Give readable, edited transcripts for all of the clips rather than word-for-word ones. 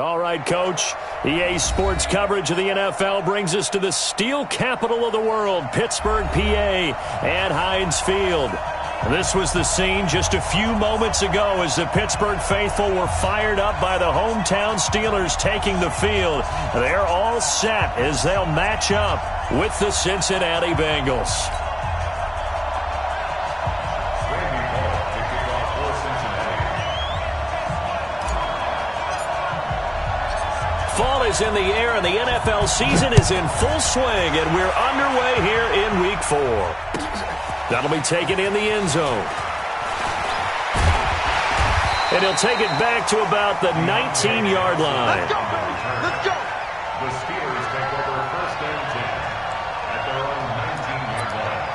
All right, Coach. EA Sports coverage of the NFL brings us to the steel capital of the world, Pittsburgh, PA, and Heinz Field. This was the scene just a few moments ago as the Pittsburgh faithful were fired up by the hometown Steelers taking the field. They're all set as they'll match up with the Cincinnati Bengals. Fall is in the air, and the NFL season is in full swing, and we're underway here in Week 4. That'll be taken in the end zone. And he'll take it back to about the 19-yard line. Let's go, baby. Let's go. The Steelers take over first and 10 at their own 19-yard line.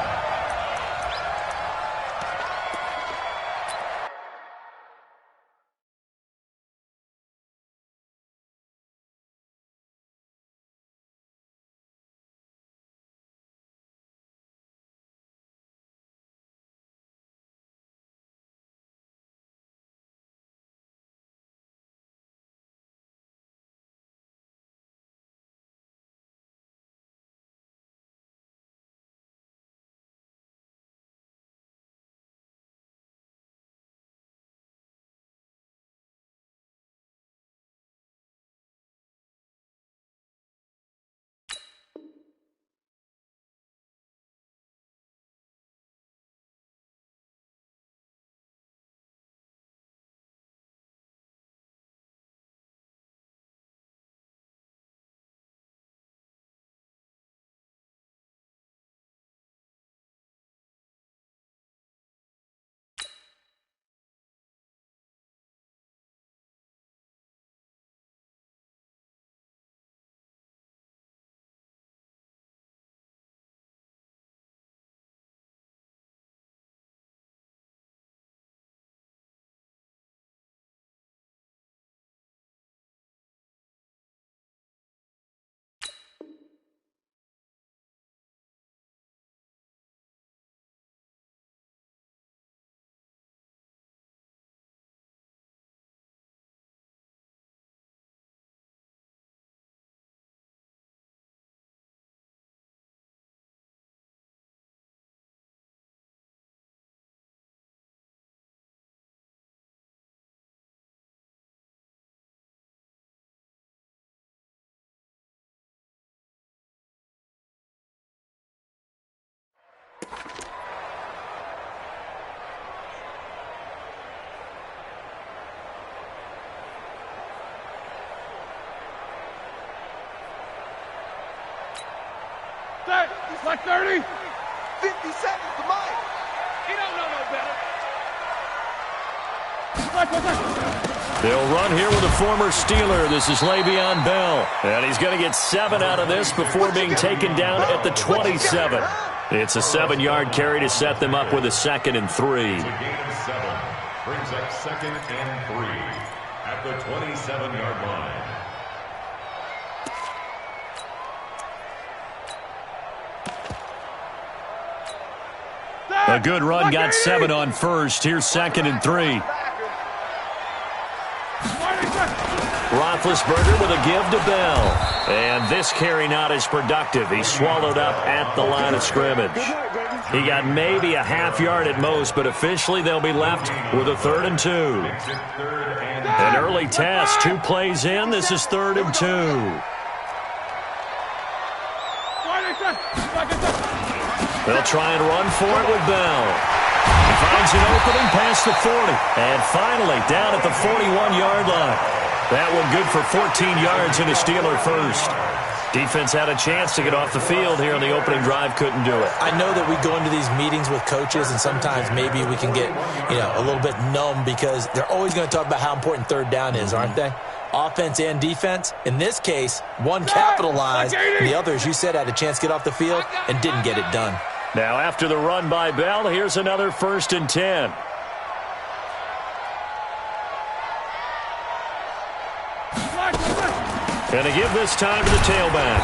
It's like 30. 50 seconds to mine. He don't know no better. They'll run here with a former Steeler. This is Le'Veon Bell. And he's going to get 7 out of this before being taken down at the 27. It's a 7-yard carry to set them up with a 2nd and 3. It's a gain of 7. Brings up 2nd and 3 at the 27-yard line. A good run, got 7 on first. Here's 2nd and 3. Roethlisberger with a give to Bell. And this carry not as productive. He's swallowed up at the line of scrimmage. He got maybe a half yard at most, but officially they'll be left with a 3rd and 2. An early test, 2 plays in. This is 3rd and 2. They'll try and run for it with Bell. He finds an opening past the 40. And finally, down at the 41-yard line. That one good for 14 yards and a Steeler first. Defense had a chance to get off the field here on the opening drive, couldn't do it. I know that we go into these meetings with coaches, and sometimes maybe we can get, a little bit numb because they're always going to talk about how important 3rd down is, aren't they? Offense and defense. In this case, one capitalized, and the other, as you said, had a chance to get off the field and didn't get it done. Now, after the run by Bell, here's another 1st and 10. And they give this time to the tailback.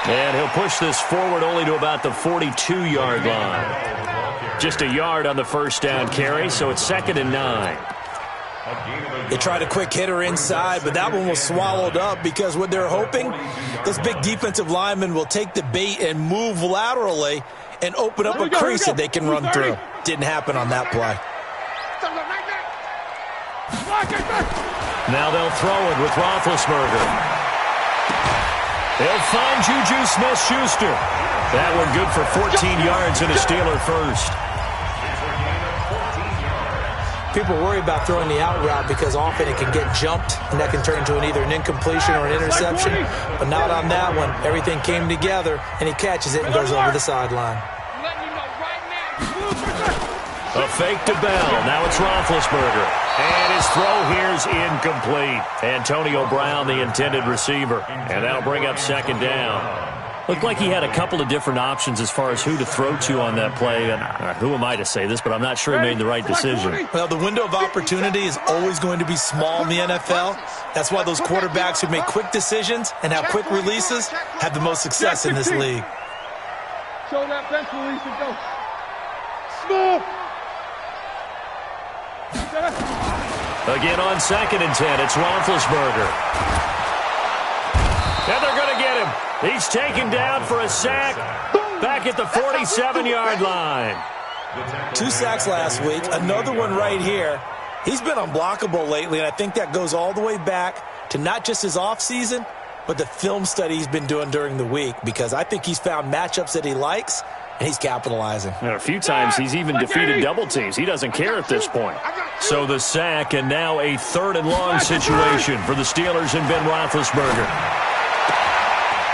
And he'll push this forward only to about the 42-yard line. Just a yard on the 1st down carry, so it's 2nd and 9. They tried a quick hitter inside, but that one was swallowed up because what they're hoping, this big defensive lineman will take the bait and move laterally and open up a crease that they can run through. Didn't happen on that play. Now they'll throw it with Roethlisberger. They'll find Juju Smith-Schuster. That one good for 14 yards and a Steeler first. People worry about throwing the out route because often it can get jumped, and that can turn into either an incompletion or an interception. But not on that one. Everything came together, and he catches it and goes over the sideline. A fake to Bell. Now it's Roethlisberger. And his throw here's incomplete. Antonio Brown, the intended receiver. And that'll bring up second down. Looked like he had a couple of different options as far as who to throw to on that play. And who am I to say this, but I'm not sure he made the right decision. Well, the window of opportunity is always going to be small in the NFL. That's why those quarterbacks who make quick decisions and have quick releases have the most success in this league. Show that bench release and go. Small. Again on 2nd and 10, it's Roethlisberger. And they're going to get him. He's taken down for a sack back at the 47-yard line. 2 sacks last week, another one right here. He's been unblockable lately, and I think that goes all the way back to not just his offseason, but the film study he's been doing during the week, because I think he's found matchups that he likes, and he's capitalizing. And a few times he's even defeated double teams. He doesn't care at this point. So the sack, and now a 3rd and long situation for the Steelers and Ben Roethlisberger.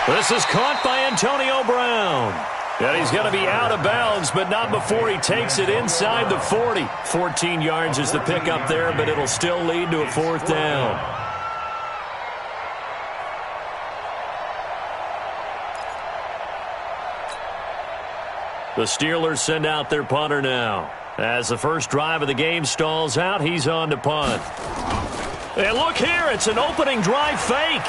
This is caught by Antonio Brown. And he's going to be out of bounds, but not before he takes it inside the 40. 14 yards is the pickup there, but it'll still lead to a 4th down. The Steelers send out their punter now. As the first drive of the game stalls out, he's on to punt. And look here, it's an opening drive fake.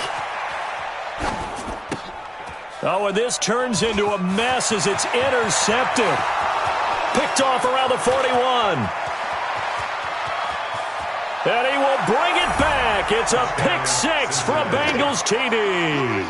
Oh, and this turns into a mess as it's intercepted. Picked off around the 41. And he will bring it back. It's a pick 6 for a Bengals TD.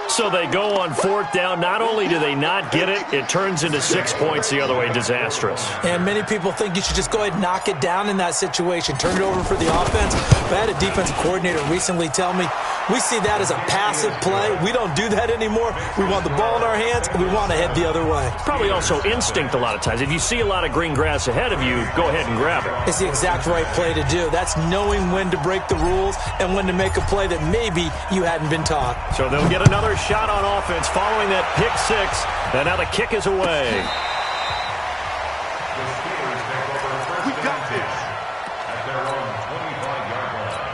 So they go on 4th down. Not only do they not get it, it turns into 6 points the other way. Disastrous. And many people think you should just go ahead and knock it down in that situation. Turn it over for the offense. But I had a defensive coordinator recently tell me, we see that as a passive play. We don't do that anymore. We want the ball in our hands, and we want to head the other way. Probably also instinct a lot of times. If you see a lot of green grass ahead of you, go ahead and grab it. It's the exact right play to do. That's knowing when to break the rules and when to make a play that maybe you hadn't been taught. So they'll get another shot on offense following that pick 6, and now the kick is away. The Steelers take over 1st and 10 at their own 25-yard line.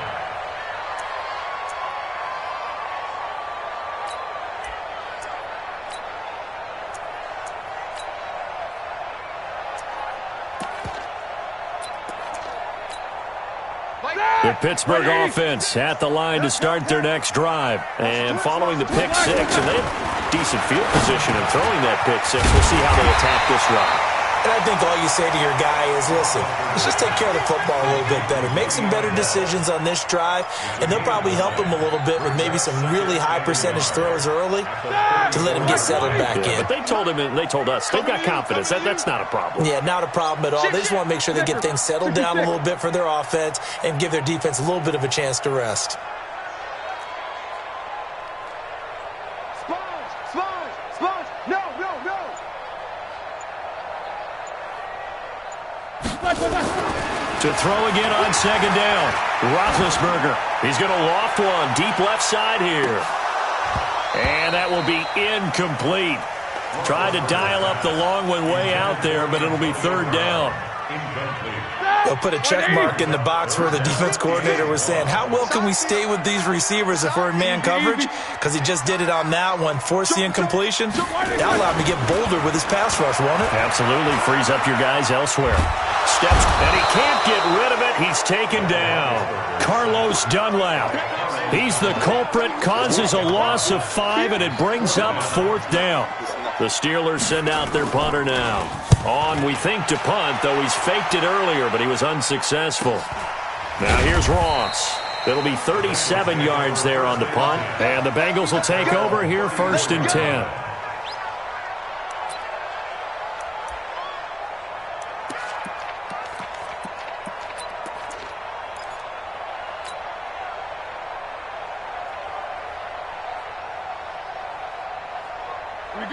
The Pittsburgh offense at the line to start their next drive. And following the pick 6, and they have decent field position in throwing that pick 6. We'll see how they attack this drive. And I think all you say to your guy is, listen, let's just take care of the football a little bit better. Make some better decisions on this drive, and they'll probably help him a little bit with maybe some really high percentage throws early to let him get settled back in. But they told him and they told us they've got confidence. That's not a problem. Yeah, not a problem at all. They just want to make sure they get things settled down a little bit for their offense and give their defense a little bit of a chance to rest. To throw again on 2nd down. Roethlisberger. He's going to loft one deep left side here. And that will be incomplete. Tried to dial up the long one way out there, but it'll be 3rd down. They'll put a check mark in the box where the defense coordinator was saying, how well can we stay with these receivers if we're in man coverage? Because he just did it on that one. Force the incompletion. That allowed him to get bolder with his pass rush, won't it? Absolutely. Frees up your guys elsewhere. Steps, and he can't get rid of it. He's taken down. Carlos Dunlap. He's the culprit, causes a loss of 5, and it brings up 4th down. The Steelers send out their punter now. On, we think, to punt, though he's faked it earlier, but he was unsuccessful. Now here's Ross. It'll be 37 yards there on the punt, and the Bengals will take over here 1st and 10.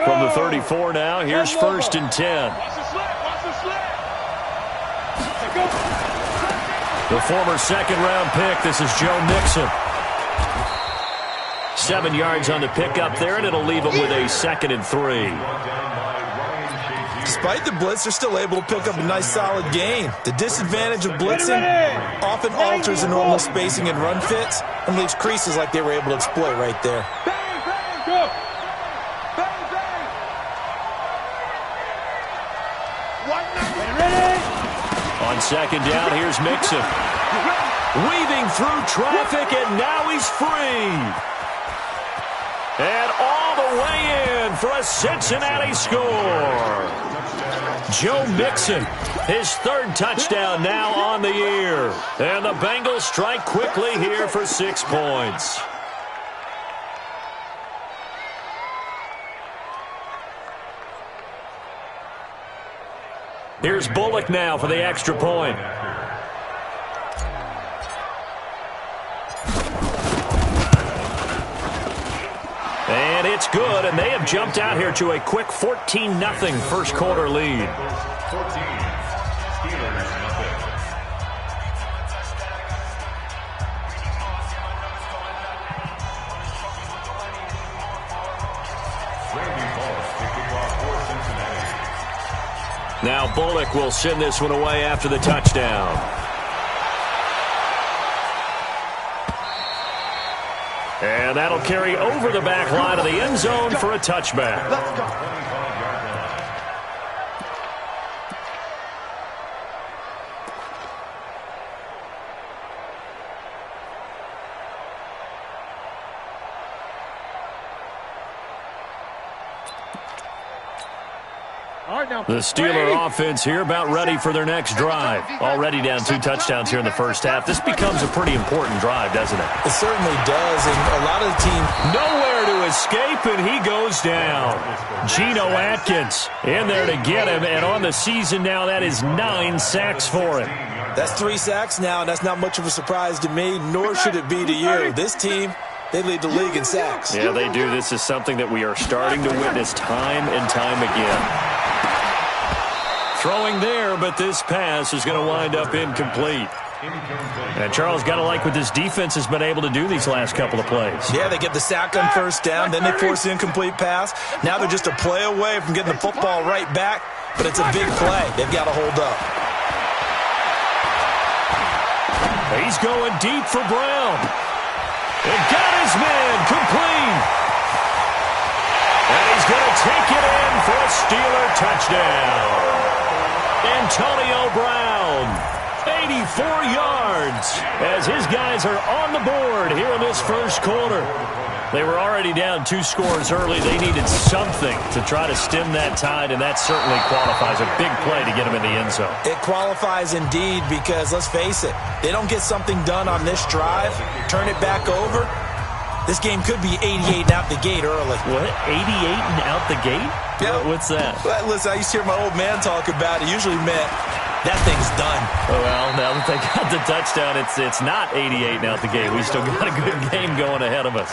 From the 34 now, here's 1st and 10. The former second-round pick, this is Joe Mixon. 7 yards on the pickup there, and it'll leave him with a 2nd and 3. Despite the blitz, they're still able to pick up a nice, solid gain. The disadvantage of blitzing often alters the normal spacing and run fits and leaves creases like they were able to exploit right there. On 2nd down, here's Mixon. Weaving through traffic, and now he's free. And all the way in for a Cincinnati score. Joe Mixon, his 3rd touchdown now on the year. And the Bengals strike quickly here for 6 points. Here's Bullock now for the extra point. And it's good, and they have jumped out here to a quick 14-0 first quarter lead. 14, Steelers nothing. Now Bullock will send this one away after the touchdown. And that'll carry over the back line of the end zone for a touchback. Let's go. The Steeler offense here about ready for their next drive. Already down 2 touchdowns here in the first half. This becomes a pretty important drive, doesn't it? It certainly does, and a lot of the team... Nowhere to escape, and he goes down. Geno Atkins in there to get him, and on the season now, that is 9 sacks for him. That's 3 sacks now, and that's not much of a surprise to me, nor should it be to you. This team, they lead the league in sacks. Yeah, they do. This is something that we are starting to witness time and time again. Throwing there, but this pass is going to wind up incomplete. And Charles, got to like what this defense has been able to do these last couple of plays. Yeah, they get the sack on first down, then they force the incomplete pass. Now they're just a play away from getting the football right back, but it's a big play. They've got to hold up. He's going deep for Brown. And got his man complete. And he's going to take it in for a Steeler touchdown. Antonio Brown, 84 yards, as his guys are on the board here in this first quarter. They were already down 2 scores early. They needed something to try to stem that tide, and that certainly qualifies. A big play to get them in the end zone. It qualifies indeed because, let's face it, they don't get something done on this drive, turn it back over, this game could be 88 and out the gate early. What? 88 and out the gate? Yeah. What's that? Well, listen, I used to hear my old man talk about it. Usually meant that thing's done. Well, now that they got the touchdown, it's not 88 and out the gate. We still got a good game going ahead of us.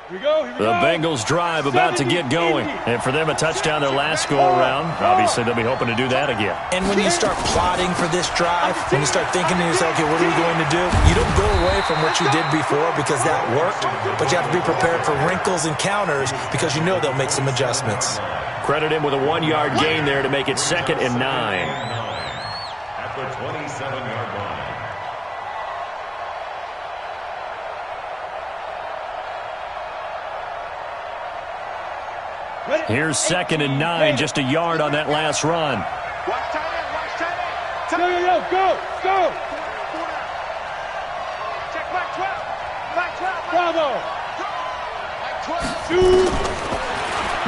The Bengals drive about to get going. And for them, a touchdown their last go-around. Obviously, they'll be hoping to do that again. And when you start plotting for this drive, when you start thinking to yourself, okay, what are we going to do? You don't go away from what you did before because that worked, but you have to be prepared for wrinkles and counters because you know they'll make some adjustments. Credit him with a 1-yard gain there to make it 2nd and 9. At the 27-yard line. Here's 2nd and 9, just a yard on that last run. Watch tight end, watch tight end. Go. Check Black 12. Bravo. Shoot.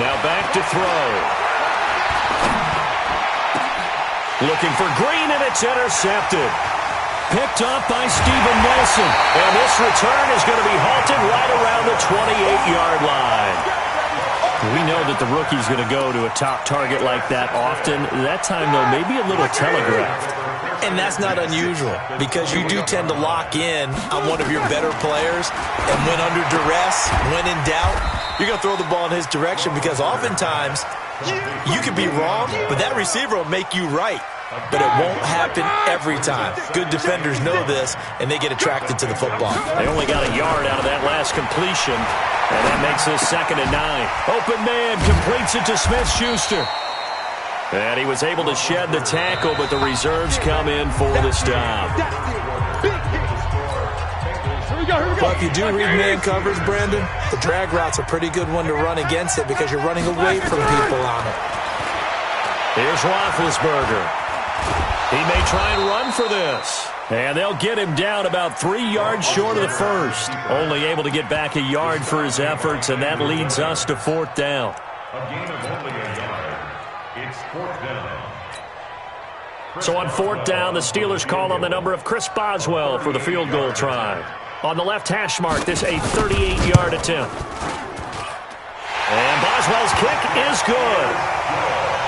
Now back to throw. Looking for Green, and it's intercepted. Picked up by Steven Nelson. And this return is going to be halted right around the 28-yard line. We know that the rookie's going to go to a top target like that often. That time, though, maybe a little telegraphed. And that's not unusual because you do tend to lock in on one of your better players, and when under duress, when in doubt, you're going to throw the ball in his direction because oftentimes you could be wrong, but that receiver will make you right. But it won't happen every time. Good defenders know this, and they get attracted to the football. They only got a yard out of that last completion, and that makes this 2nd and 9. Open man completes it to Smith-Schuster. And he was able to shed the tackle, but the reserves come in for the stop. But if you do read man covers, Brandon, the drag route's a pretty good one to run against it because you're running away from people on it. Here's Roethlisberger. He may try and run for this. And they'll get him down about 3 yards short of the first. Only able to get back a yard for his efforts, and that leads us to 4th down. A gain of only a yard. It's 4th down. So on 4th down, the Steelers call on the number of Chris Boswell for the field goal try. On the left hash mark, this a 38-yard attempt. And Boswell's kick is good.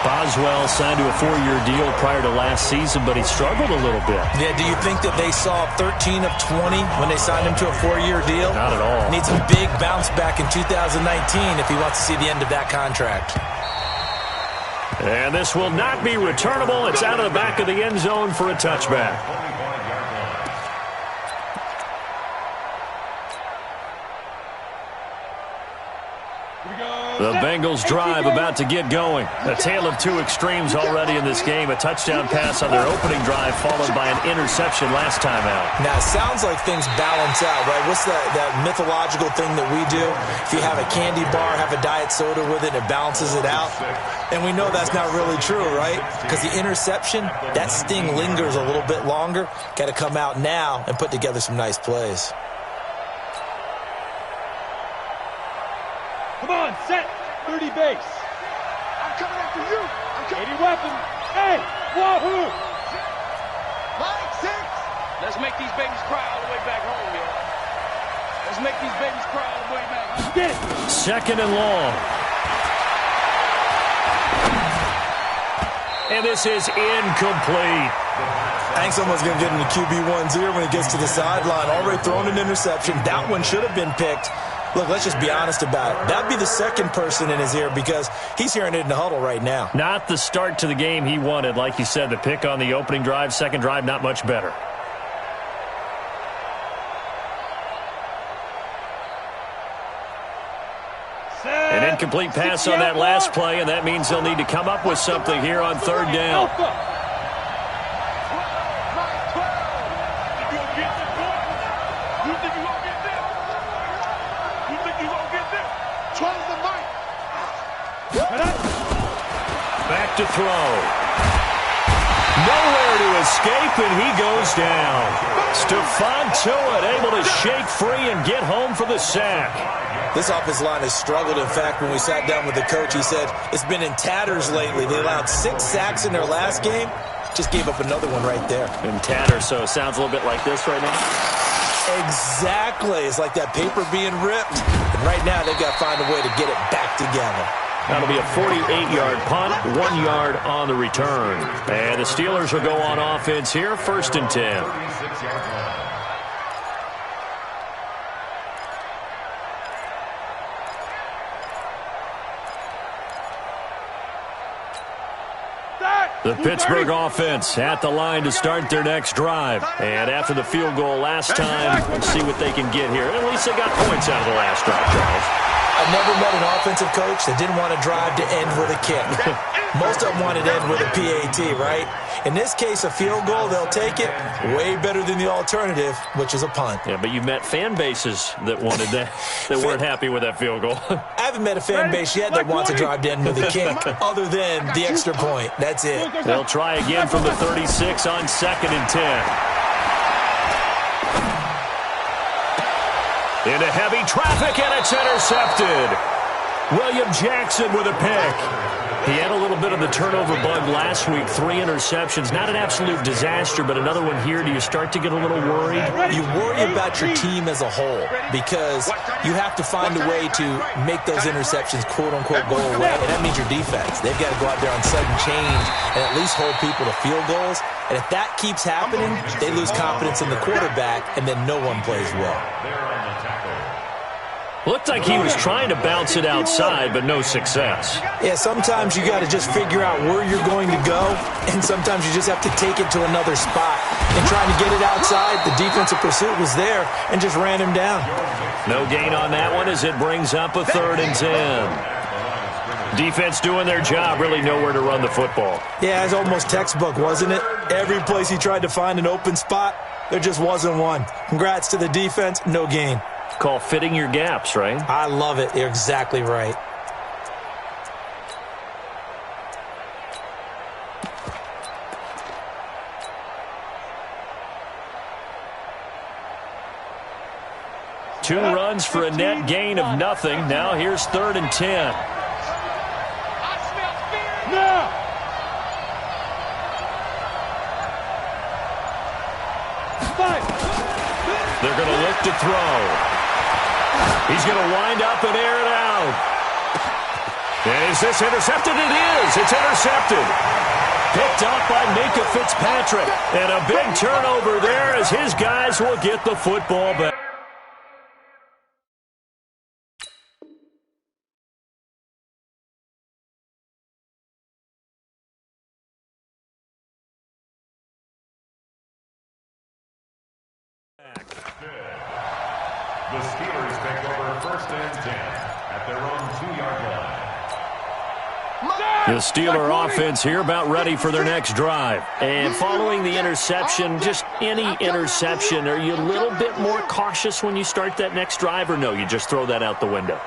Boswell signed to a 4-year deal prior to last season, but he struggled a little bit. Yeah, do you think that they saw 13 of 20 when they signed him to a 4-year deal? Not at all. Needs a big bounce back in 2019 if he wants to see the end of that contract. And this will not be returnable. It's out of the back of the end zone for a touchback. The Bengals drive about to get going. A tale of two extremes already in this game. A touchdown pass on their opening drive followed by an interception last time out. Now, it sounds like things balance out, right? What's that mythological thing that we do? If you have a candy bar, have a diet soda with it, it balances it out. And we know that's not really true, right? Because the interception, that sting lingers a little bit longer. Got to come out now and put together some nice plays. Come on, set. 30 base. I'm coming after you. I'm coming. 80 weapon. Hey, wahoo. Line 6. Let's make these babies cry all the way back home, yo. Let's make these babies cry all the way back home. Get it. 2nd and long. And this is incomplete. I think someone's going to get in the QB1's ear when he gets to the sideline. Already thrown an interception. That one should have been picked. Look, let's just be honest about it. That'd be the second person in his ear because he's hearing it in the huddle right now. Not the start to the game he wanted. Like you said, the pick on the opening drive, second drive, not much better. An incomplete pass on that last play, and that means they'll need to come up with something here on 3rd down. Back to throw. Nowhere to escape, and he goes down. Stephon Tuitt able to shake free and get home for the sack. This offensive line has struggled. In fact, when we sat down with the coach, he said it's been in tatters lately. They allowed 6 sacks in their last game. Just gave up another one right there. In tatters, so it sounds a little bit like this right now. Exactly. It's like that paper being ripped. And right now, they've got to find a way to get it back together. That'll be a 48-yard punt, 1 yard on the return. And the Steelers will go on offense here, 1st and 10. The Pittsburgh offense at the line to start their next drive. And after the field goal last time, we'll see what they can get here. At least they got points out of the last drive, Charles. I never met an offensive coach that didn't want to drive to end with a kick. Most of them wanted to end with a PAT, right? In this case, a field goal, they'll take it. Way better than the alternative, which is a punt. Yeah, but you've met fan bases that wanted that, that weren't happy with that field goal. I haven't met a fan base yet that wants to drive to end with a kick, other than the extra point. That's it. They'll try again from the 36 on 2nd and 10. Into heavy traffic, and it's intercepted. William Jackson with a pick. He had a little bit of the turnover bug last week, 3 interceptions. Not an absolute disaster, but another one here. Do you start to get a little worried? You worry about your team as a whole because you have to find a way to make those interceptions, quote-unquote, go away, and that means your defense. They've got to go out there on sudden change and at least hold people to field goals. And if that keeps happening, they lose confidence in the quarterback, and then no one plays well. Looked like he was trying to bounce it outside, but no success. Yeah, sometimes you got to just figure out where you're going to go, and sometimes you just have to take it to another spot. And trying to get it outside, the defensive pursuit was there and just ran him down. No gain on that one as it brings up a 3rd and 10. Defense doing their job, really nowhere to run the football. Yeah, it's almost textbook, wasn't it? Every place he tried to find an open spot, there just wasn't one. Congrats to the defense, no gain. Call fitting your gaps, right? I love it. You're exactly right. Two runs for a net gain of nothing. Now here's 3rd and 10. They're going to look to throw. He's going to wind up and air it out. And is this intercepted? It is. It's intercepted. Picked up by Minka Fitzpatrick. And a big turnover there as his guys will get the football back. The Steelers take over 1st and 10 at their own 2-yard line. The Steeler offense here about ready for their next drive. And following the interception, just any interception, are you a little bit more cautious when you start that next drive, or no, you just throw that out the window?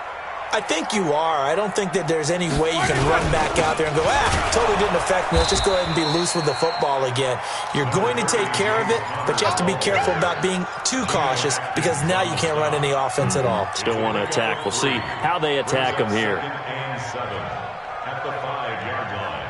I think you are. I don't think that there's any way you can run back out there and go, totally didn't affect me. Let's just go ahead and be loose with the football again. You're going to take care of it, but you have to be careful about being too cautious because now you can't run any offense at all. Still want to attack. We'll see how they attack them here. 2nd and 7 at the 5-yard line.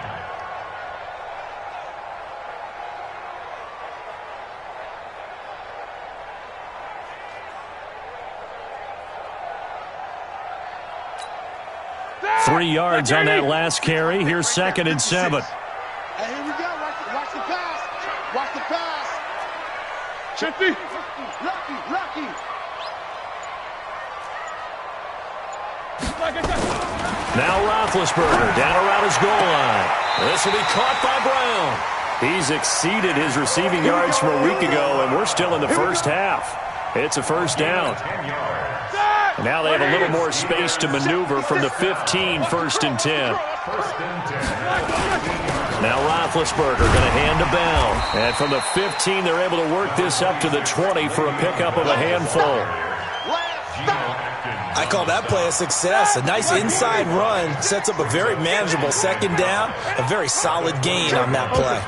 Three yards on that last carry. Here's 2nd and 7. Hey, here we go. Watch the pass. Watch the pass. Chippy. Lucky. Now Roethlisberger down around his goal line. This will be caught by Brown. He's exceeded his receiving yards from a week ago, and we're still in the first half. It's a 1st down. And now they have a little more space to maneuver from the 15, 1st and 10. Now Roethlisberger going to hand to Bell. And from the 15, they're able to work this up to the 20 for a pickup of a handful. I call that play a success. A nice inside run sets up a very manageable 2nd down. A very solid gain on that play.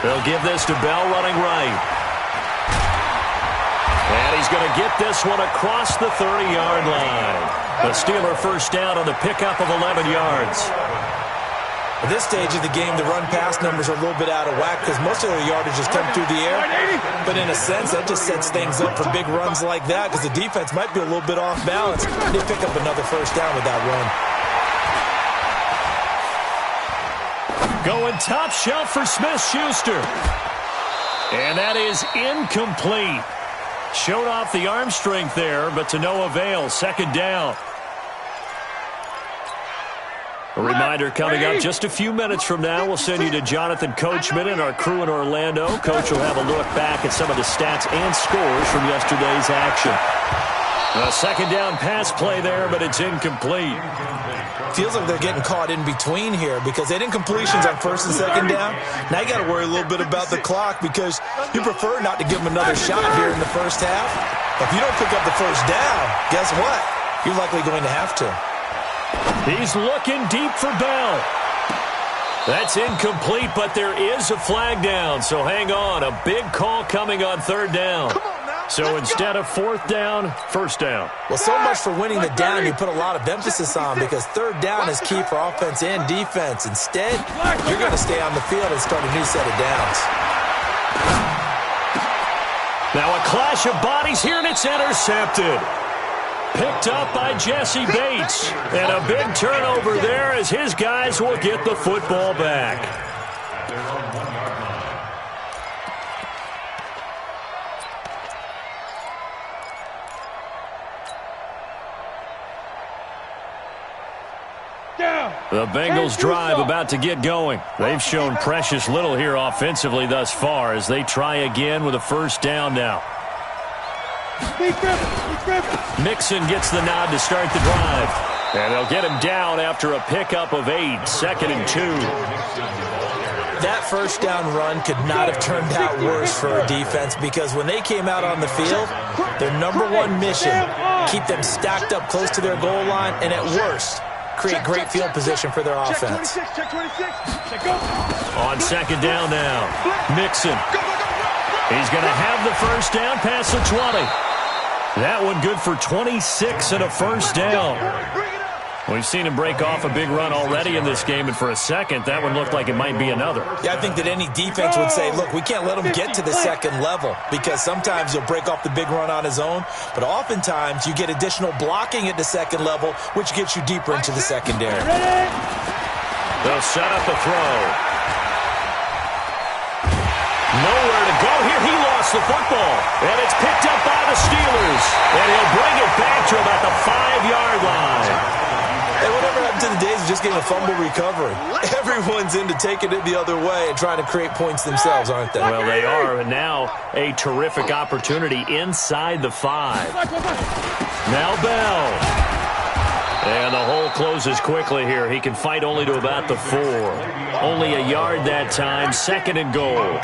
They'll give this to Bell running right. And he's going to get this one across the 30-yard line. The Steeler 1st down on the pickup of 11 yards. At this stage of the game, the run-pass numbers are a little bit out of whack because most of the yardage has come through the air. But in a sense, that just sets things up for big runs like that because the defense might be a little bit off balance. They pick up another 1st down with that run. Going top shelf for Smith-Schuster. And that is incomplete. Showed off the arm strength there, but to no avail. 2nd down. A reminder coming up just a few minutes from now, we'll send you to Jonathan Coachman and our crew in Orlando. Coach will have a look back at some of the stats and scores from yesterday's action. A second down pass play there, but it's incomplete. Feels like they're getting caught in between here because they had incompletions on first and second down. Now you got to worry a little bit about the clock because you prefer not to give them another shot here in the first half. If you don't pick up the first down, guess what? You're likely going to have to. He's looking deep for Bell. That's incomplete, but there is a flag down, so hang on. A big call coming on third down. So instead of fourth down, first down. Well, so much for winning the down you put a lot of emphasis on because third down is key for offense and defense. Instead, you're going to stay on the field and start a new set of downs. Now a clash of bodies here, and it's intercepted. Picked up by Jesse Bates. And a big turnover there as his guys will get the football back. The Bengals drive about to get going. They've shown precious little here offensively thus far as they try again with a first down now. Mixon gets the nod to start the drive. And they'll get him down after a pickup of 8, 2nd and 2. That first down run could not have turned out worse for a defense because when they came out on the field, their number one mission, keep them stacked up close to their goal line, and at worst, create great field position for their offense. On second down now, Mixon. He's going to have the first down past the 20. That one good for 26 and a first down. We've seen him break off a big run already in this game, and for a second, that one looked like it might be another. Yeah, I think that any defense would say, look, we can't let him get to the second level because sometimes he'll break off the big run on his own, but oftentimes you get additional blocking at the second level, which gets you deeper into the secondary. They'll set up a throw. Nowhere to go here. He lost the football, and it's picked up by the Steelers, and he'll bring it back to about the 5-yard line. Hey, whatever happened to the days of just getting a fumble recovery? Everyone's into taking it the other way and trying to create points themselves, aren't they? Well, they are, and now a terrific opportunity inside the 5. Now Bell. And the hole closes quickly here. He can fight only to about the 4. Only a yard that time, 2nd and goal.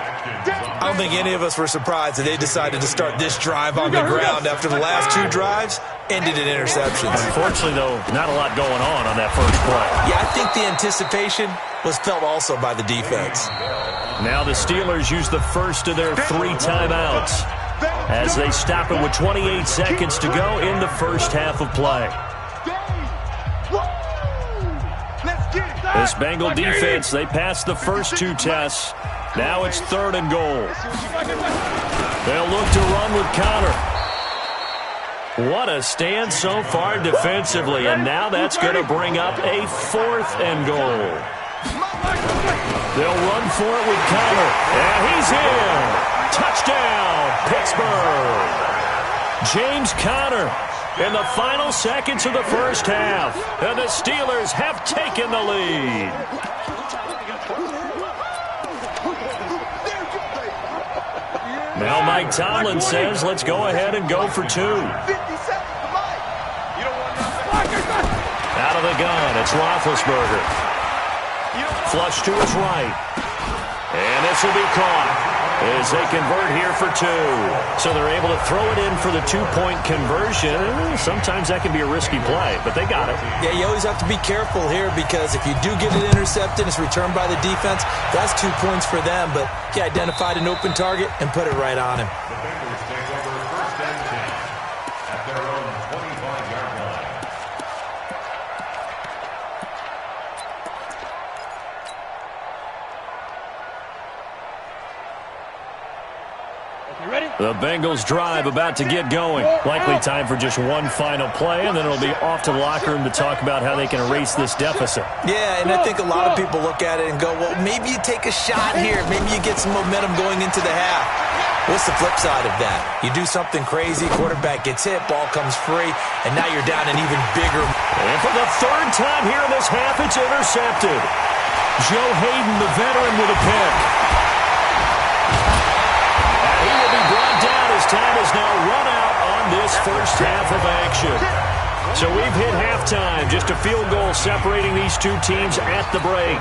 I don't think any of us were surprised that they decided to start this drive on the ground after the last 2 drives ended in interceptions. Unfortunately, though, not a lot going on that first play. Yeah, I think the anticipation was felt also by the defense. Now the Steelers use the first of their 3 timeouts as they stop it with 28 seconds to go in the first half of play. This Bengal defense, they passed the first 2 tests. Now it's 3rd and goal. They'll look to run with Connor. What a stand so far defensively, and now that's going to bring up a 4th and goal. They'll run for it with Connor, and he's in. Touchdown, Pittsburgh. James Conner in the final seconds of the first half, and the Steelers have taken the lead. Now Mike Tomlin says, let's go ahead and go for 2. Out of the gun, it's Roethlisberger. Flush to his right. And this will be caught as they convert here for 2. So they're able to throw it in for the 2-point conversion. Sometimes that can be a risky play, but they got it. Yeah, you always have to be careful here because if you do get it intercepted, it's returned by the defense, that's 2 points for them. But he identified an open target and put it right on him. The Bengals take over 1st and 10 at their own 25-yard line. The Bengals drive about to get going. Likely time for just one final play, and then it'll be off to the locker room to talk about how they can erase this deficit. Yeah, and I think a lot of people look at it and go, well, maybe you take a shot here. Maybe you get some momentum going into the half. What's the flip side of that? You do something crazy, quarterback gets hit, ball comes free, and now you're down an even bigger. And for the third time here in this half, it's intercepted. Joe Hayden, the veteran, with a pick. And he will be brought down as time is now run out on this first half of action. So we've hit halftime, just a field goal separating these two teams at the break.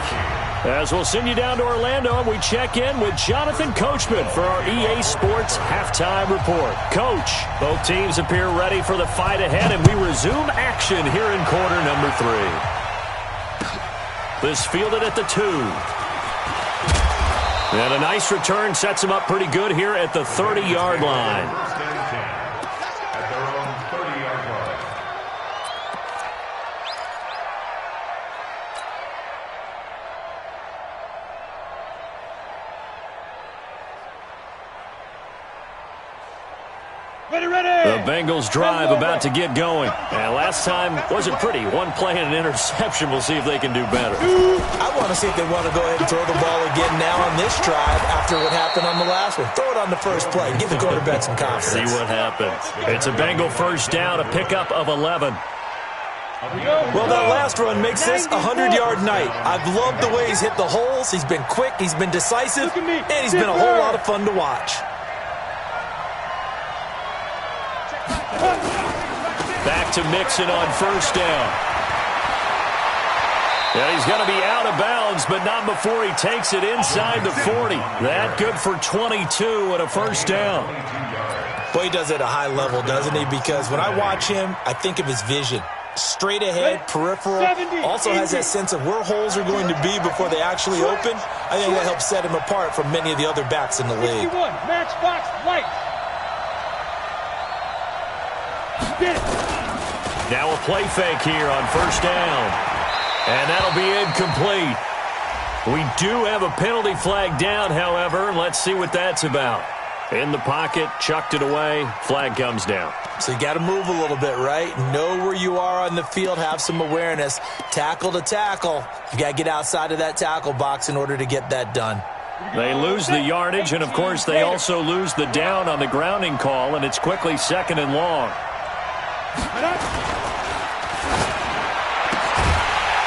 As we'll send you down to Orlando, and we check in with Jonathan Coachman for our EA Sports Halftime Report. Coach, both teams appear ready for the fight ahead, and we resume action here in quarter number 3. This fielded at the 2. And a nice return sets him up pretty good here at the 30-yard line. First and 10 at their own 30-yard line. The Bengals drive about to get going. And last time wasn't pretty. One play and an interception. We'll see if they can do better. I want to see if they want to go ahead and throw the ball again now on this drive after what happened on the last one. Throw it on the first play. Give the quarterback some confidence. See what happens. It's a Bengal first down, a pickup of 11. Well, that last run makes this a 100-yard night. I've loved the way he's hit the holes. He's been quick, he's been decisive, and he's been a whole lot of fun to watch. Back to Mixon on first down. Yeah, he's going to be out of bounds, but not before he takes it inside the 40. That good for 22 and a first down. Boy, he does it at a high level, doesn't he? Because when I watch him, I think of his vision. Straight ahead, peripheral, also has that sense of where holes are going to be before they actually open. I think that helps set him apart from many of the other backs in the league. Matchbox light. Now a play fake here on first down. And that'll be incomplete. We do have a penalty flag down, however. Let's see what that's about. In the pocket, chucked it away, flag comes down. So you got to move a little bit, right? Know where you are on the field, have some awareness. Tackle to tackle. You got to get outside of that tackle box in order to get that done. They lose the yardage, and of course they also lose the down on the grounding call, and it's quickly second and long.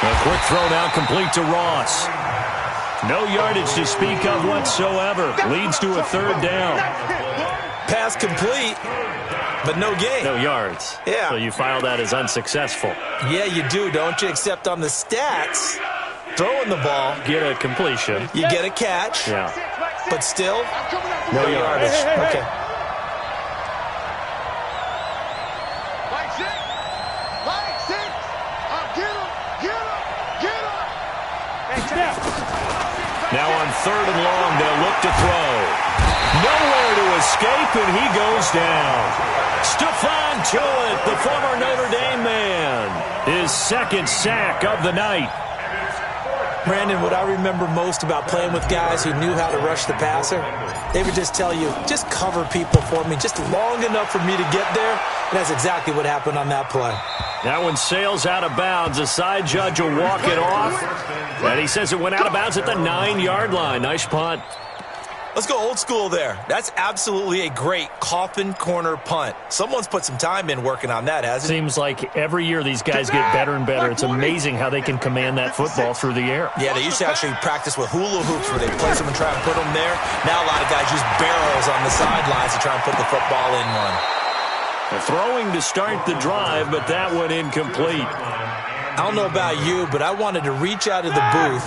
A quick throw now complete to Ross. No yardage to speak of whatsoever. Leads to a third down. Pass complete, but no gain. No yards. Yeah. So you file that as unsuccessful. Yeah, you do, don't you? Except on the stats, throwing the ball, Get a completion. you get a catch, Yeah. but still, No yardage. Okay. Now on third and long, they'll look to throw. Nowhere to escape, and he goes down. Stephon Tuitt, the former Notre Dame man. His second sack of the night. Brandon, what I remember most about playing with guys who knew how to rush the passer, they would just tell you, just cover people for me, just long enough for me to get there. And that's exactly what happened on that play. That one sails out of bounds. The side judge will walk it off. And he says it went out of bounds at the 9-yard line. Nice punt. Let's go old school there. That's absolutely a great coffin corner punt. Someone's put some time in working on that, hasn't he? Seems like every year these guys get better and better. It's amazing how they can command that football through the air. Yeah, they used to actually practice with hula hoops where they place them and try and put them there. Now a lot of guys use barrels on the sidelines to try and put the football in one. Throwing to start the drive, but that one incomplete. I don't know about you, but I wanted to reach out of the booth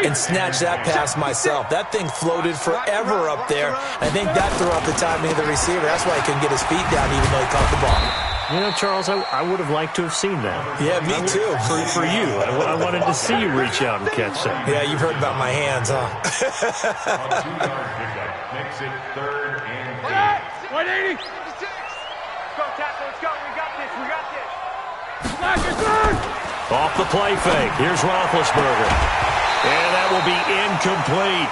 and snatch that pass myself. That thing floated forever up there. I think that threw off the timing of the receiver. That's why he couldn't get his feet down even though he caught the ball. You know, Charles, I would have liked to have seen that. Yeah, me too. For you. I wanted to see you reach out and catch that. Yeah, you've heard about my hands, huh? On a 2-yard pickup. Makes it third and 8. 180. Go, tackle. Let's go. We got this. We got this. Off the play fake. Here's Roethlisberger. And that will be incomplete.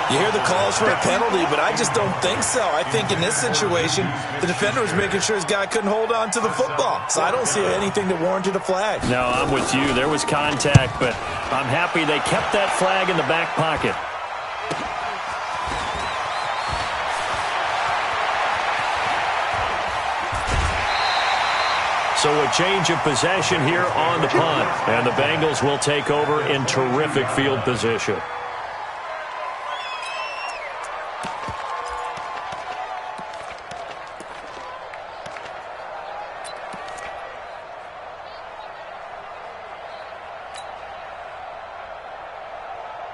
You hear the calls for a penalty, but I just don't think so. I think in this situation, the defender was making sure his guy couldn't hold on to the football. So I don't see anything that warranted a flag. No, I'm with you. There was contact, but I'm happy they kept that flag in the back pocket. So a change of possession here on the punt. And the Bengals will take over in terrific field position.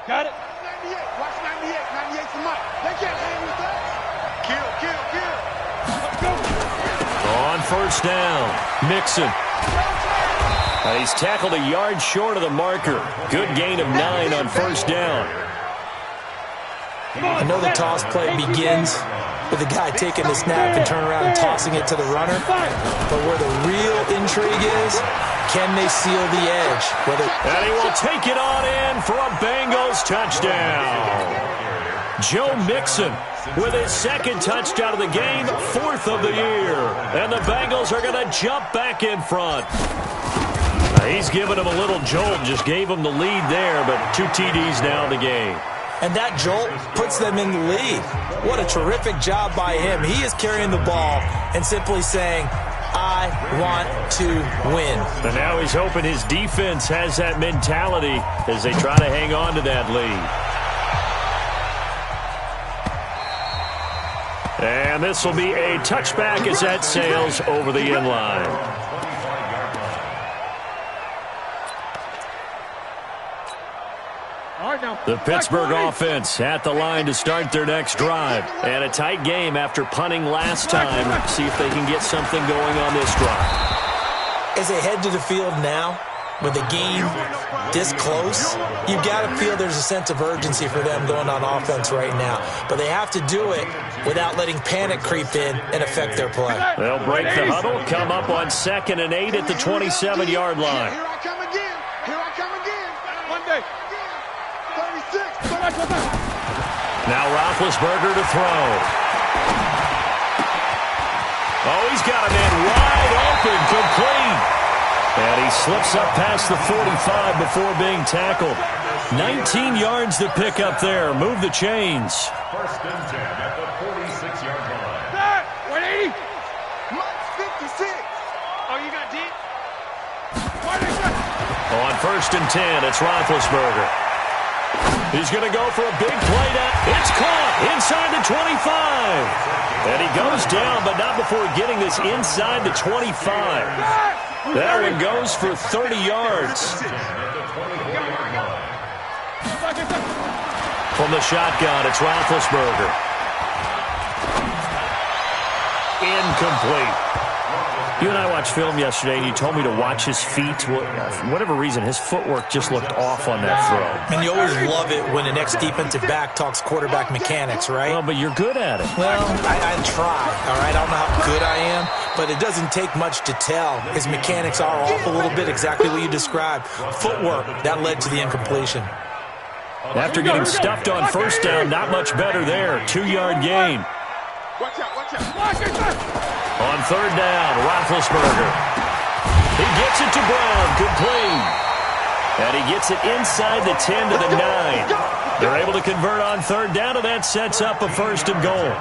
Got it. 98. Watch 98. 98's the mic. They can't hang with us. Kill, kill, kill. Let's go. On first down, Mixon. He's tackled a yard short of the marker. Good gain of 9 on first down. I know the toss play begins with the guy taking the snap and turning around and tossing it to the runner. But where the real intrigue is, can they seal the edge? And he will take it on in for a Bengals touchdown. Joe Mixon with his second touchdown of the game, 4th of the year. And the Bengals are going to jump back in front. He's given him a little jolt, just gave him the lead there, but 2 TDs now in the game. And that jolt puts them in the lead. What a terrific job by him. He is carrying the ball and simply saying, I want to win. And now he's hoping his defense has that mentality as they try to hang on to that lead. And this will be a touchback as that sails over the end line. The Pittsburgh offense at the line to start their next drive. And a tight game after punting last time. See if they can get something going on this drive. As they head to the field now, with the game this close, you've got to feel there's a sense of urgency for them going on offense right now. But they have to do it without letting panic creep in and affect their play. They'll break the huddle, come up on 2nd and 8 at the 27-yard line. Here I come again. Here I come again. Monday. 36. Now Roethlisberger to throw. Oh, he's got a man wide open, complete. And he slips up past the 45 before being tackled. 19 yards to pick up there. Move the chains. 1st and 10 at the 46-yard line. 180. Mike's 56. Oh, you got deep? On 1st and 10, it's Roethlisberger. He's going to go for a big play now. It's caught inside the 25. And he goes down, but not before getting this inside the 25. That one goes for 30 yards. From the shotgun, it's Roethlisberger. Incomplete. You and I watched film yesterday, and you told me to watch his feet. Well, for whatever reason, his footwork just looked off on that throw. And you always love it when an ex-defensive back talks quarterback mechanics, right? Well, but you're good at it. Well, I try, all right? I don't know how good I am, but it doesn't take much to tell. His mechanics are off a little bit, exactly what you described. Footwork, that led to the incompletion. After getting stuffed on first down, not much better there. 2-yard gain. Watch out, watch out. On 3rd down, Roethlisberger. He gets it to Brown, complete. And he gets it inside the 10 to the 9. They're able to convert on 3rd down, and that sets up a 1st and goal.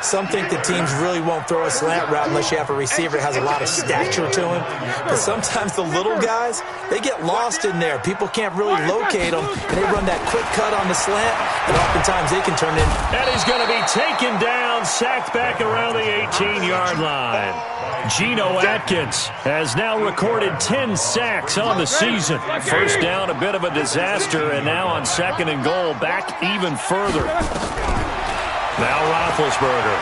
Some think the teams really won't throw a slant route unless you have a receiver that has a lot of stature to him. But sometimes the little guys, they get lost in there. People can't really locate them, and they run that quick cut on the slant, and oftentimes they can turn in. And he's going to be taken down, sacked back around the 18-yard line. Geno Atkins has now recorded 10 sacks on the season. First down, a bit of a disaster, and now on 2nd and goal, back even further. Now Roethlisberger.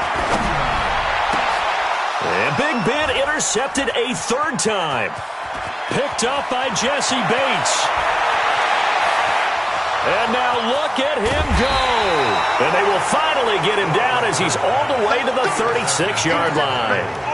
And Big Ben intercepted a 3rd time. Picked up by Jesse Bates. And now look at him go. And they will finally get him down as he's all the way to the 36-yard line.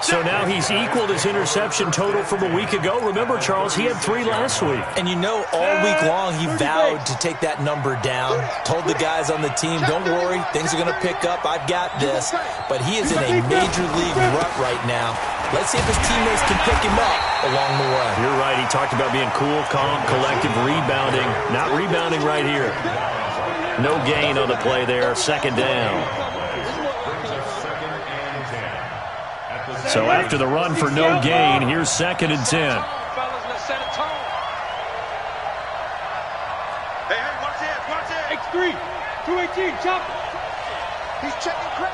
So now he's equaled his interception total from a week ago. Remember, Charles, he had 3 last week. And you know, all week long he vowed to take that number down. Told the guys on the team, don't worry, things are going to pick up. I've got this. But he is in a major league rut right now. Let's see if his teammates can pick him up along the way. You're right. He talked about being cool, calm, collective, rebounding. Not rebounding right here. No gain on the play there. 2nd down. So after the run for no gain, here's 2nd and 10. X3, 218, chop. He's checking crack.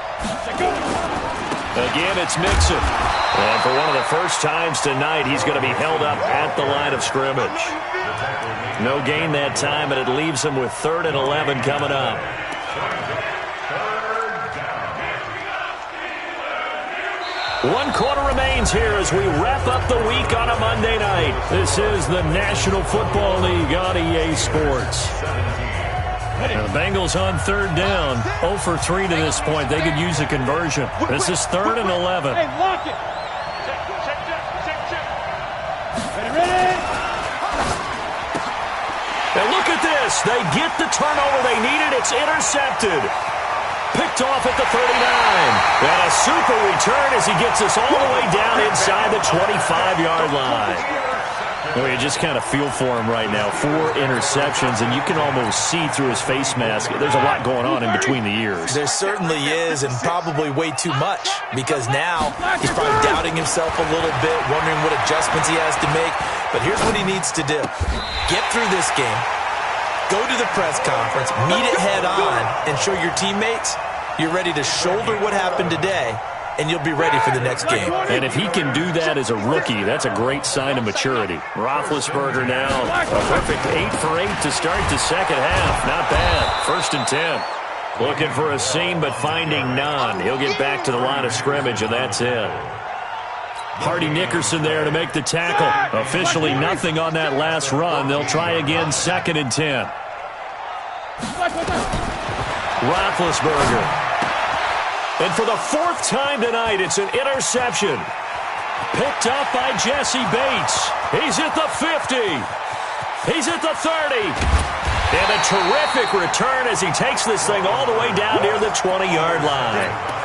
Again, it's Mixon. And for one of the first times tonight, he's going to be held up at the line of scrimmage. No gain that time, and it leaves him with 3rd and 11 coming up. One quarter remains here as we wrap up the week on a Monday night. This is the National Football League on EA Sports. And the Bengals on 3rd down. 0 for 3 to this point. They could use a conversion. This is 3rd and 11. Hey, lock it. Ready? And look at this. They get the turnover they needed. It's intercepted. Picked off at the 39. And a super return as he gets us all the way down inside the 25-yard line. Well, you just kind of feel for him right now. 4 interceptions, and you can almost see through his face mask. There's a lot going on in between the ears. There certainly is, and probably way too much, because now he's probably doubting himself a little bit, wondering what adjustments he has to make. But here's what he needs to do. Get through this game, go to the press conference, meet it head on, and show your teammates you're ready to shoulder what happened today, and you'll be ready for the next game. And if he can do that as a rookie, that's a great sign of maturity. Roethlisberger now, a perfect 8 for 8 to start the second half. Not bad. 1st and 10. Looking for a seam, but finding none. He'll get back to the line of scrimmage, and that's it. Hardy Nickerson there to make the tackle. Officially nothing on that last run. They'll try again, 2nd and 10. Roethlisberger. And for the 4th time tonight, it's an interception. Picked up by Jesse Bates. He's at the 50. He's at the 30. And a terrific return as he takes this thing all the way down near the 20-yard line.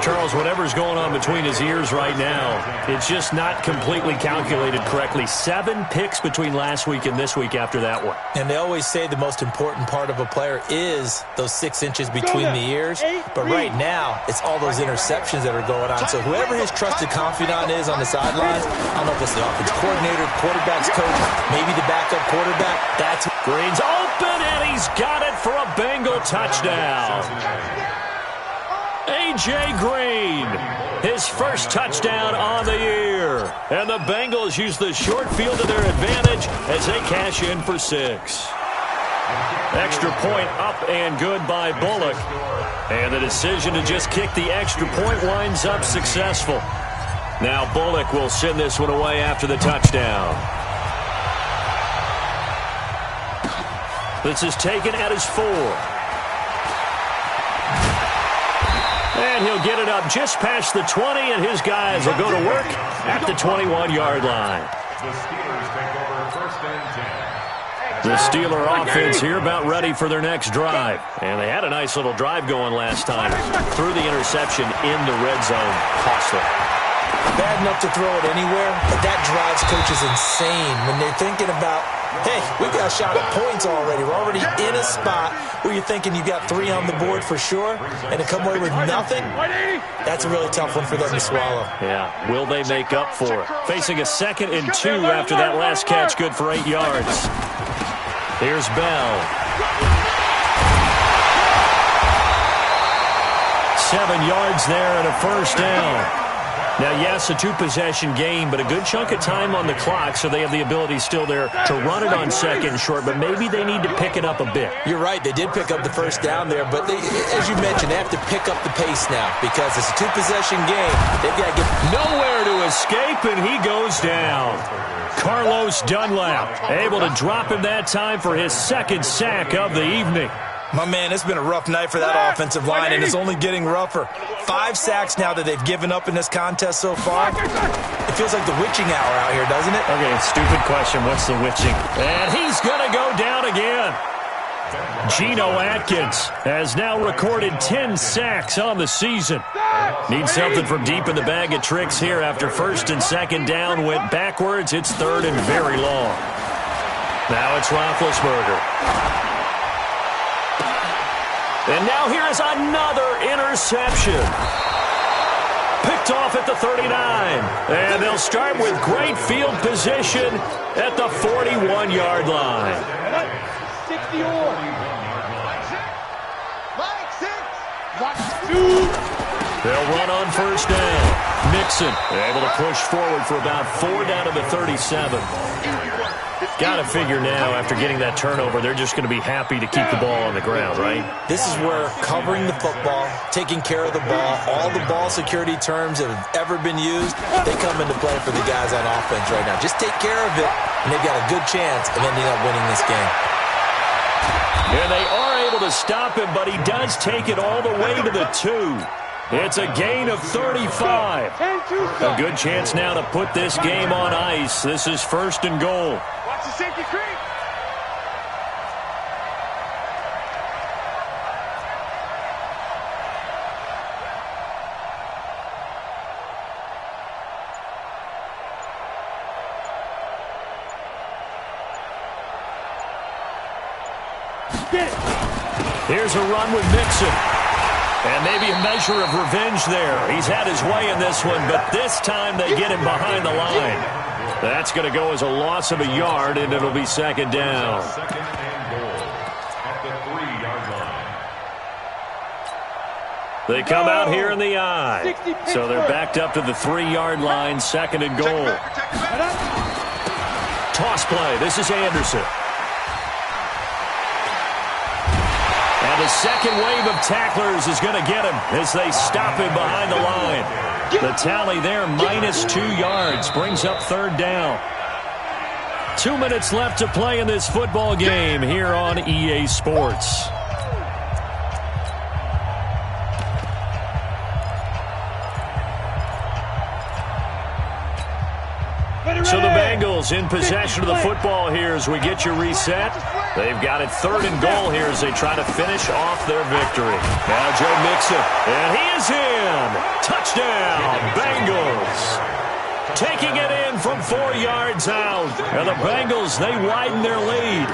Charles, whatever's going on between his ears right now, it's just not completely calculated correctly. 7 picks between last week and this week after that one. And they always say the most important part of a player is those 6 inches between the ears. But right now, it's all those interceptions that are going on. So whoever his trusted confidant is on the sidelines, I don't know if it's the offense coordinator, quarterback's coach, maybe the backup quarterback. That's Green's open, and he's got it for a Bengal touchdown. A.J. Green, his first touchdown on the year. And the Bengals use the short field to their advantage as they cash in for 6. Extra point up and good by Bullock. And the decision to just kick the extra point winds up successful. Now Bullock will send this one away after the touchdown. This is taken at his 4. And he'll get it up just past the 20, and his guys will go to work at the 21-yard line. The Steelers take over 1st and 10. The Steeler offense here about ready for their next drive. And they had a nice little drive going last time. Threw the interception in the red zone. Costly. bad enough to throw it anywhere, but that drives coaches insane when they're thinking about, hey, we got a shot at points already. We're already in a spot where you're thinking you got 3 on the board for sure, and to come away with nothing, that's a really tough one for them to swallow. Yeah, will they make up for it? Facing a 2nd and 2 after that last catch, good for 8 yards. Here's Bell. 7 yards there and a first down. Now, yes, a 2-possession game, but a good chunk of time on the clock, so they have the ability still there to run it on 2nd and short, but maybe they need to pick it up a bit. You're right. They did pick up the first down there, but they, as you mentioned, they have to pick up the pace now because it's a 2-possession game. They've got to get nowhere to escape, and he goes down. Carlos Dunlap able to drop him that time for his 2nd sack of the evening. My man, it's been a rough night for that offensive line, and it's only getting rougher. 5 sacks now that they've given up in this contest so far. It feels like the witching hour out here, doesn't it? Okay, stupid question. What's the witching? And he's going to go down again. Geno Atkins has now recorded 10 sacks on the season. Needs something from deep in the bag of tricks here after 1st and 2nd down went backwards. It's 3rd and very long. Now it's Roethlisberger. And now here is another interception. Picked picked off at the 39. And they'll start with great field position at the 41-yard line. 60 or. They'll run on first down. Mixon able to push forward for about 4 down to the 37. Got to figure now, after getting that turnover, they're just going to be happy to keep the ball on the ground, right? This is where covering the football, taking care of the ball, all the ball security terms that have ever been used, they come into play for the guys on offense right now. Just take care of it, and they've got a good chance of ending up winning this game. And they are able to stop him, but he does take it all the way to the 2. It's a gain of 35. A good chance now to put this game on ice. This is first and goal. Watch the safety creep. Here's a run with Mixon. And maybe a measure of revenge there. He's had his way in this one, but this time they get him behind the line. That's going to go as a loss of a yard, and it'll be second down. Second and goal at the 3-yard line. They come out here in the I. So they're backed up to the 3-yard line, second and goal. Toss play. This is Anderson. And the second wave of tacklers is going to get him as they stop him behind the line. The tally there, -2 yards, brings up third down. 2 minutes left to play in this football game here on EA Sports. So the Bengals in possession of the football here as we get you reset. They've got it third and goal here as they try to finish off their victory. Now Joe Mixon, and he is in. Touchdown, Bengals. Taking it in from 4 yards out. And the Bengals, they widen their lead.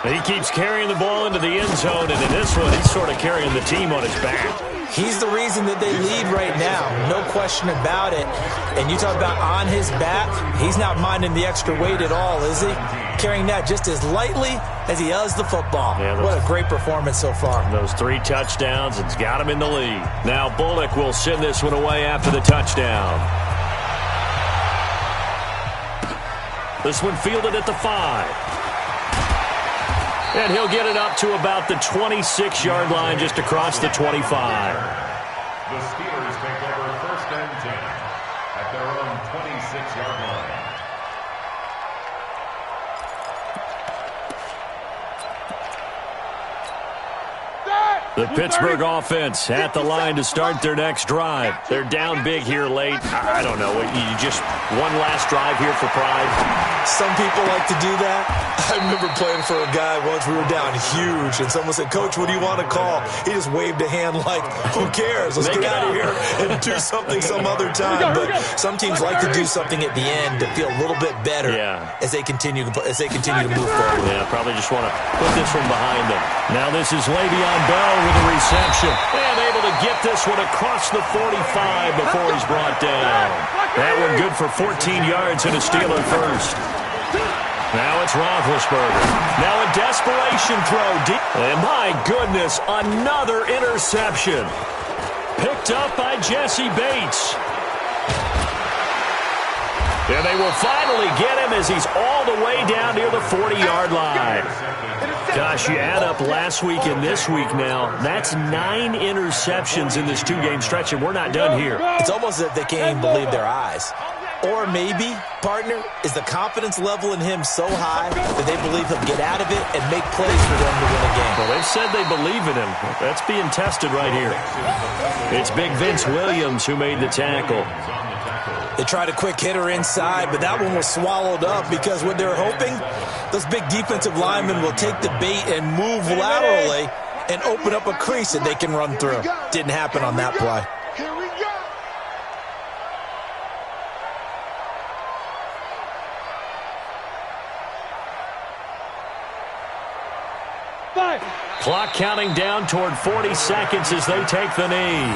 He keeps carrying the ball into the end zone, and in this one, he's sort of carrying the team on his back. He's the reason that they lead right now, no question about it. And you talk about on his back, he's not minding the extra weight at all, is he? Carrying that just as lightly as he does the football. Yeah, what a great performance so far. Those 3 touchdowns, it's got him in the lead. Now Bullock will send this one away after the touchdown. This one fielded at the 5. And he'll get it up to about the 26-yard line, just across the 25. The Steelers take over first and 10 at their own 26-yard line. The Pittsburgh offense at the line to start their next drive. They're down big here late. I don't know. You just one last drive here for pride. Some people like to do that. I remember playing for a guy once. We were down huge, and someone said, "Coach, what do you want to call?" He just waved a hand like, "Who cares? Let's get out of here and do something some other time." But some teams like to do something at the end to feel a little bit better as they continue to move forward. Yeah, probably just want to put this one behind them. Now this is Le'Veon Bell with a reception. And able to get this one across the 45 before he's brought down. That one good for 14 yards and a Steeler first. Now it's Roethlisberger. Now a desperation throw deep. And my goodness, another interception. Picked up by Jesse Bates. And they will finally get him as he's all the way down near the 40-yard line. Gosh, you add up last week and this week now, that's 9 interceptions in this 2-game stretch, and we're not done here. It's almost as if they can't even believe their eyes. Or maybe, partner, is the confidence level in him so high that they believe he'll get out of it and make plays for them to win a game. Well, they've said they believe in him. That's being tested right here. It's Big Vince Williams who made the tackle. They tried a quick hitter inside, but that one was swallowed up because what they're hoping, those big defensive linemen will take the bait and move laterally and open up a crease that they can run through. Didn't happen on that play. Here we go. Clock counting down toward 40 seconds as they take the knee.